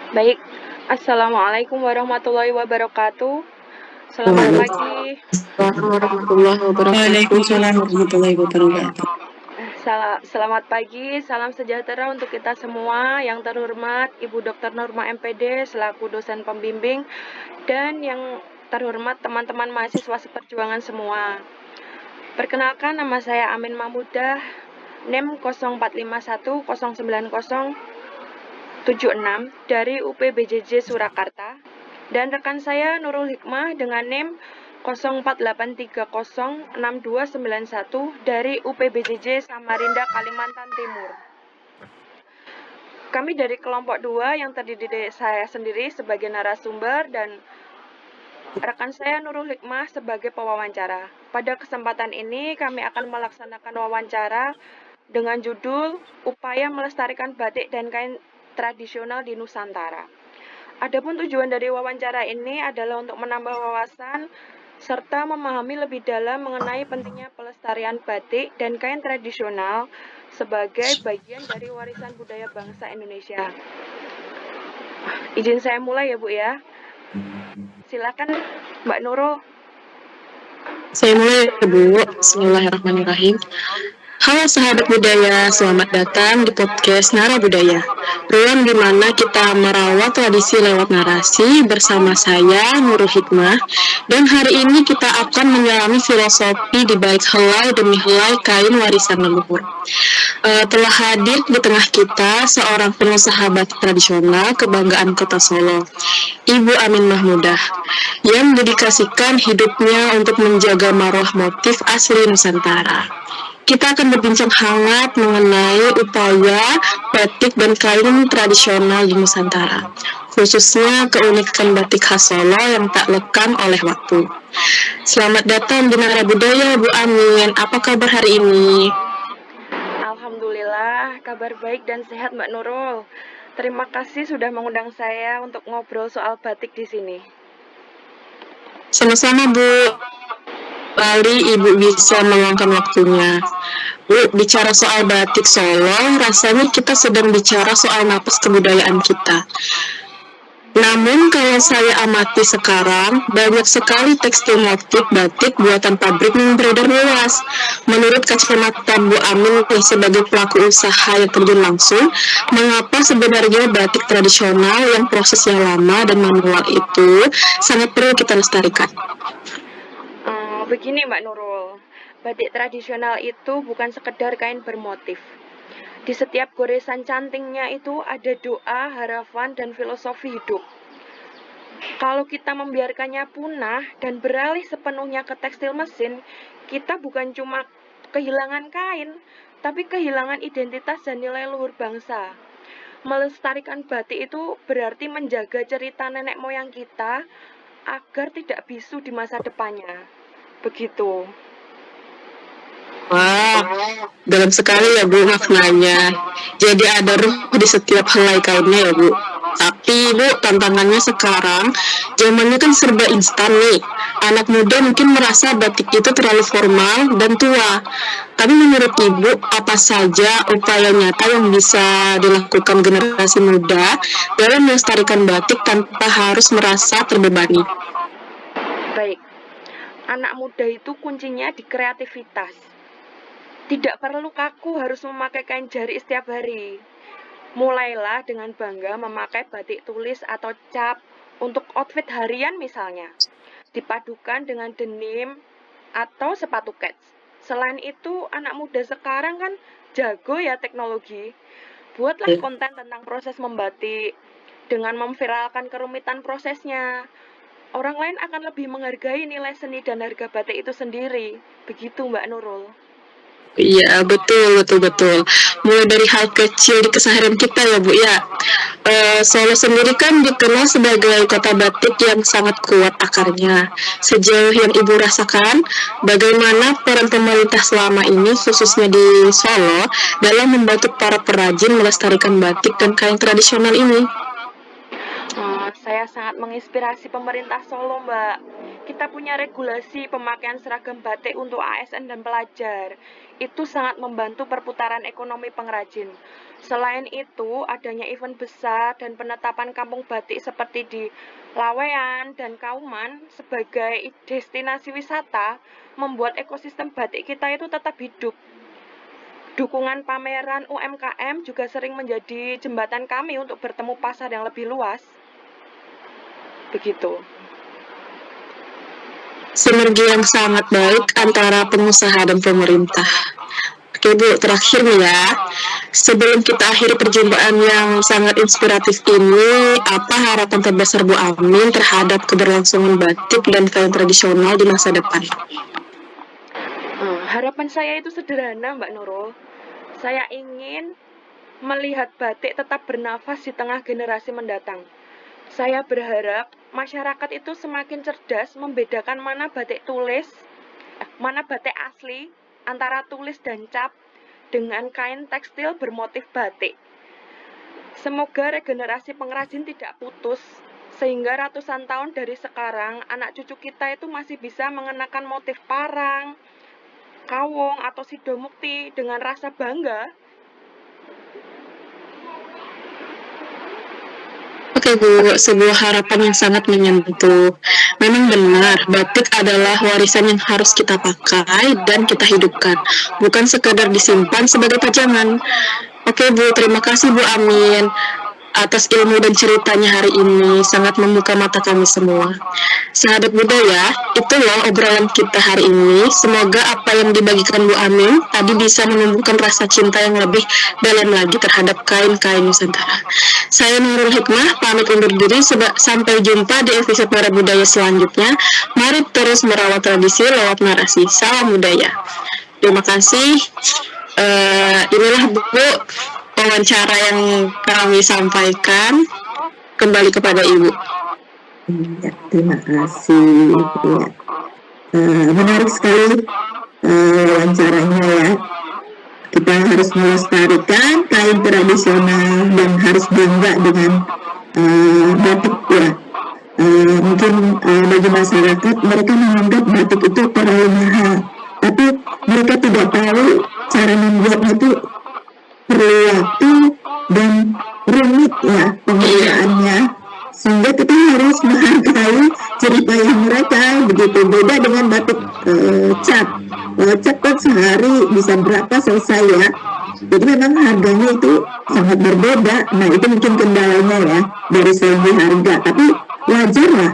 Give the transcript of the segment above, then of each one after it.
Baik, Assalamualaikum warahmatullahi wabarakatuh. Selamat pagi. Waalaikumsalam warahmatullahi wabarakatuh. Waalaikumsalam warahmatullahi wabarakatuh. Selamat pagi, salam sejahtera untuk kita semua. Yang terhormat Ibu Dr. Norma MPD selaku dosen pembimbing dan yang terhormat teman-teman mahasiswa seperjuangan semua. Perkenalkan, nama saya Amin Mahmudah, NIM 0451090076 dari UPBJJ Surakarta, dan rekan saya Nurul Hikmah dengan NIM 0483062991 dari UPBJJ Samarinda, Kalimantan Timur. Kami dari kelompok 2 yang terdiri dari saya sendiri sebagai narasumber dan rekan saya Nurul Hikmah sebagai pewawancara. Pada kesempatan ini kami akan melaksanakan wawancara dengan judul Upaya Melestarikan Batik dan Kain Tradisional di Nusantara. Adapun tujuan dari wawancara ini adalah untuk menambah wawasan serta memahami lebih dalam mengenai pentingnya pelestarian batik dan kain tradisional sebagai bagian dari warisan budaya bangsa Indonesia. Izin saya mulai ya Bu ya. Silakan Mbak Nurul. Saya mulai ya Bu. Bismillahirrahmanirrahim. Halo sahabat budaya, selamat datang di podcast Nara Budaya. Ruang di mana kita merawat tradisi lewat narasi bersama saya Nurul Hikmah, dan hari ini kita akan menyelami filosofi di balik helai demi helai kain warisan leluhur. Telah hadir di tengah kita seorang pengusaha batik tradisional kebanggaan Kota Solo, Ibu Amin Mahmudah, yang mendedikasikan hidupnya untuk menjaga marwah motif asli Nusantara. Kita akan berbincang hangat mengenai upaya batik dan kain tradisional di Nusantara, khususnya keunikan batik khas Solo yang tak lekang oleh waktu. Selamat datang di Nara Budaya, Bu Amin. Apa kabar hari ini? Alhamdulillah, kabar baik dan sehat Mbak Nurul. Terima kasih sudah mengundang saya untuk ngobrol soal batik di sini. Sama-sama Bu. Kali Ibu bisa meluangkan waktunya. Bu, bicara soal batik Solo, rasanya kita sedang bicara soal napas kebudayaan kita. Namun kalau saya amati sekarang, banyak sekali tekstil motif batik buatan pabrik yang beredar luas. Menurut kacamata Bu Amin sebagai pelaku usaha yang terjun langsung, mengapa sebenarnya batik tradisional yang prosesnya lama dan manual itu sangat perlu kita lestarikan? Begini Mbak Nurul, batik tradisional itu bukan sekedar kain bermotif. Di setiap goresan cantingnya itu ada doa, harapan, dan filosofi hidup. Kalau kita membiarkannya punah dan beralih sepenuhnya ke tekstil mesin, kita bukan cuma kehilangan kain, tapi kehilangan identitas dan nilai luhur bangsa. Melestarikan batik itu berarti menjaga cerita nenek moyang kita agar tidak bisu di masa depannya. Begitu. Wah, dalam sekali ya Bu maknanya. Jadi ada ruh di setiap helai kainnya ya Bu. Tapi Bu, tantangannya sekarang, zamannya kan serba instan nih. Anak muda mungkin merasa batik itu terlalu formal dan tua. Tapi menurut Ibu, apa saja upaya nyata yang bisa dilakukan generasi muda dalam melestarikan batik tanpa harus merasa terbebani? Baik, anak muda itu kuncinya di kreativitas. Tidak perlu kaku harus memakai kain jari setiap hari. Mulailah dengan bangga memakai batik tulis atau cap untuk outfit harian misalnya. Dipadukan dengan denim atau sepatu kets. Selain itu, anak muda sekarang kan jago ya teknologi. Buatlah konten tentang proses membatik dengan memviralkan kerumitan prosesnya. Orang lain akan lebih menghargai nilai seni dan harga batik itu sendiri. Begitu Mbak Nurul. Iya, betul. Mulai dari hal kecil di keseharian kita ya Bu ya. Solo sendiri kan dikenal sebagai kota batik yang sangat kuat akarnya. Sejauh yang Ibu rasakan, bagaimana peran pemerintah selama ini, khususnya di Solo, dalam membantu para perajin melestarikan batik dan kain tradisional ini? Saya saya sangat menginspirasi pemerintah Solo, Mbak. Kita punya regulasi pemakaian seragam batik untuk ASN dan pelajar. Itu sangat membantu perputaran ekonomi pengrajin. Selain itu, adanya event besar dan penetapan kampung batik seperti di Lawean dan Kauman sebagai destinasi wisata membuat ekosistem batik kita itu tetap hidup. Dukungan pameran UMKM juga sering menjadi jembatan kami untuk bertemu pasar yang lebih luas. Begitu. Sinergi yang sangat baik antara pengusaha dan pemerintah. Oke Bu, terakhir nih ya. Sebelum kita akhiri perjumpaan yang sangat inspiratif ini, apa harapan terbesar Bu Amin terhadap keberlangsungan batik dan kain tradisional di masa depan? Harapan saya itu sederhana, Mbak Nurul. Saya ingin melihat batik tetap bernafas di tengah generasi mendatang. Saya berharap masyarakat itu semakin cerdas membedakan mana batik tulis, mana batik asli, antara tulis dan cap, dengan kain tekstil bermotif batik. Semoga regenerasi pengrajin tidak putus, sehingga ratusan tahun dari sekarang, anak cucu kita itu masih bisa mengenakan motif parang, kawung, atau sidomukti dengan rasa bangga. Oke Bu, sebuah harapan yang sangat menyentuh. Memang benar, batik adalah warisan yang harus kita pakai dan kita hidupkan, bukan sekadar disimpan sebagai pajangan. Oke Bu, terima kasih Bu Amin atas ilmu dan ceritanya hari ini, sangat membuka mata kami semua. Sahabat budaya, itu loh obrolan kita hari ini. Semoga apa yang dibagikan Bu Amin tadi bisa menumbuhkan rasa cinta yang lebih dalam lagi terhadap kain-kain Nusantara. Saya Nurul Hikmah, pamit undur diri. Sampai jumpa di episode Nara Budaya selanjutnya. Mari terus merawat tradisi lewat narasi. Salam budaya. Terima kasih. Inilah Bu wawancara yang kami sampaikan. Kembali kepada Ibu. Ya, terima kasih. Ya. Menarik sekali wawancaranya ya. Kita harus melestarikan kain tradisional dan harus bangga dengan batik ya. Mungkin bagi masyarakat mereka menganggap batik itu terlalu mahal, tapi mereka tidak tahu cara membuatnya itu perlu waktu dan rumit ya pengerjaannya, sehingga kita harus menghargai jerih payah mereka. Begitu beda dengan batik cap. Kalau cap kan sehari bisa berapa selesai ya, jadi memang harganya itu sangat berbeda. Nah itu mungkin kendalanya ya dari segi harga, tapi wajar lah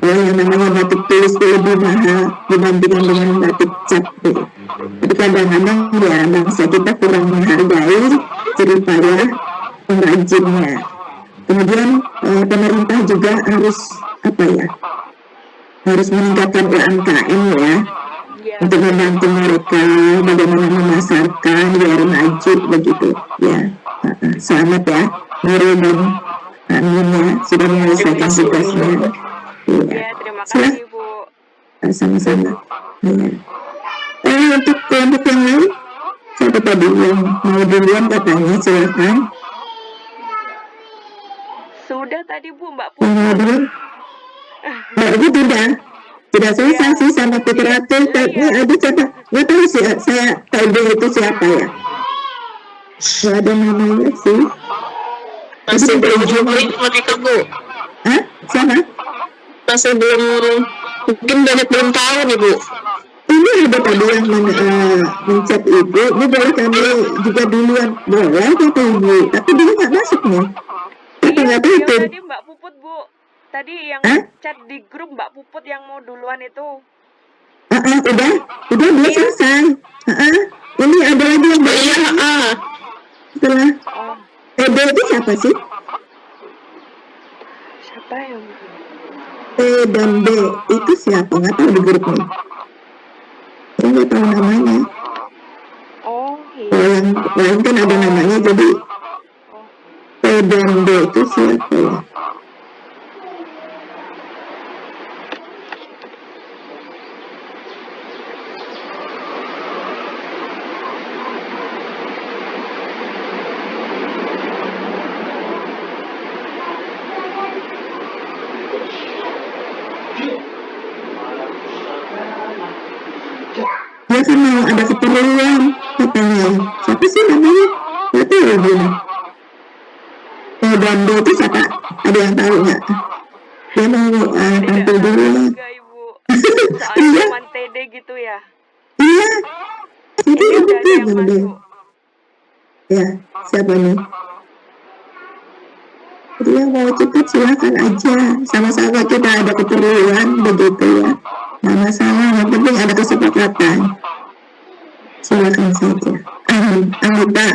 yang namanya batik tulis itu lebih mahal dibandingkan dengan batik cap. Jadi kadang-kadang ya bangsa kita kurang menghargai jerih payah pengrajinnya. Kemudian pemerintah juga harus harus meningkatkan UMKM ya, untuk membantu mereka bagaimana memasarkan biar maju begitu ya. Selamat ya Nurul dan Amin ya sudah menyelesaikan tugasnya. Ya, terima kasih Bu. Sama-sama. Ya. Untuk kelompok yang lain, siapa tadi yang mau duluan katanya, silakan. Sudah tadi Bu, Mbak Yang mau Putri. duluan? Mbak Ibu tidak selesai sih sama Fitratul. Ini ada siapa? Nggak tahu sih, saya tahu itu siapa ya. Nggak ada namanya sih. Masih belum mereka Bu. Hah? Siapa? Masih belum, mungkin banyak belum tahu nih Bu. Ini ada tadi yang mencet Ibu. Ini boleh kami juga duluan. Boleh kata Ibu, tapi dia nggak masuk nih. Kita nggak tahu Yang tuh. tadi Mbak Puput Bu. Tadi yang chat di grup Mbak Puput yang mau duluan itu. Udah dia selesai. Ini ada lagi yang setelah Edo itu siapa sih? Siapa ya? E dan B itu siapa? Nggak tahu di grup nih. Saya nggak tahu namanya. Oh iya. Kalau yang lain kan ada namanya, jadi E dan B itu siapa ya? kan mau ada keperluan katanya. Siapa sih namanya? Nggak tahu gini. Bando itu siapa? Ada yang tahu nggak? Dia mau tampil dulu. Enggak, Ibu. Soalnya Iya. cuma TD gitu ya. Iya. Jadi Ini itu udah ada yang Bando. masuk. Ya, siapa nih? Dia mau cepat silakan aja. Sama-sama kita ada keperluan begitu ya. Nggak masalah, yang penting ada kesepakatan. Silakan saja. Anggota.